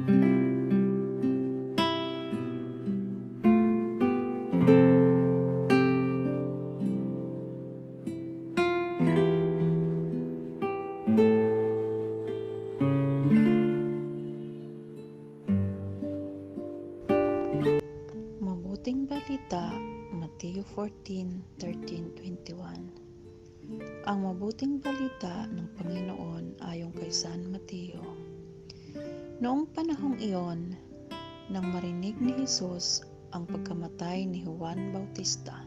Mabuting balita, Mateo 14:13-21. Ang mabuting balita ng Panginoon ayon kay San Mateo. Noong panahong iyon, nang marinig ni Jesus ang pagkamatay ni Juan Bautista,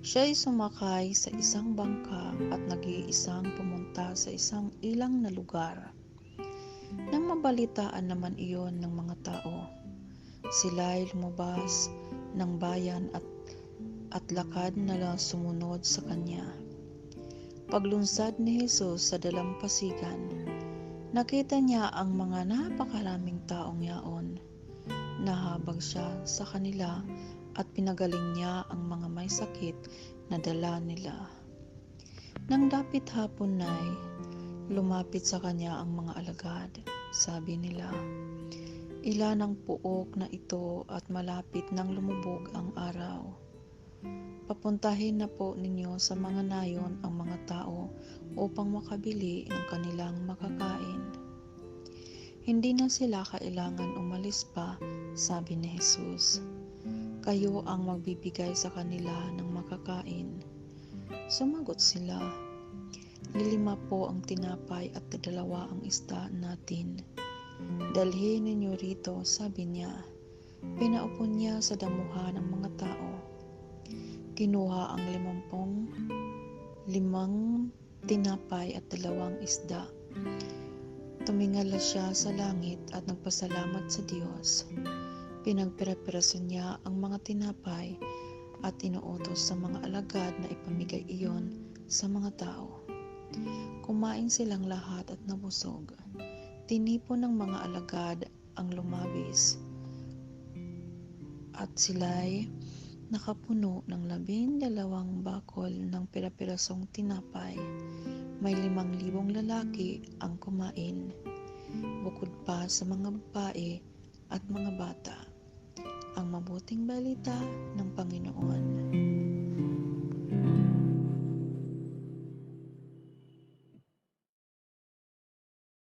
siya ay sumakay sa isang bangka at nag-iisang pumunta sa isang ilang na lugar. Nang mabalitaan naman iyon ng mga tao, sila ay lumabas ng bayan at lakad na lang sumunod sa kanya. Paglunsad ni Jesus sa dalampasigan, nakita niya ang mga napakaraming taong yaon. Nahabag siya sa kanila at pinagaling niya ang mga may sakit na dala nila. Nang dapit hapon na'y lumapit sa kanya ang mga alagad. Sabi nila, "Ilan ang puok na ito at malapit nang lumubog ang araw. Papuntahin na po ninyo sa mga nayon ang mga tao upang makabili ng kanilang makakain." "Hindi na sila kailangan umalis pa," sabi ni Jesus. "Kayo ang magbibigay sa kanila ng makakain." Sumagot sila, "5 po ang tinapay at 2 ang isda natin. Dalhin ninyo rito," sabi niya. Pinaupo niya sa damuhan ng mga tao. Kinuha ang 55 tinapay at 2 isda. Tumingala siya sa langit at nagpasalamat sa Diyos. Pinagpira-piraso niya ang mga tinapay at inuutos sa mga alagad na ipamigay iyon sa mga tao. Kumain silang lahat at nabusog. Tinipon ng mga alagad ang lumabis at sila'y nakapuno ng 12 bakol ng pira-pirasong tinapay. May 5,000 lalaki ang kumain, bukod pa sa mga babae at mga bata. Ang mabuting balita ng Panginoon.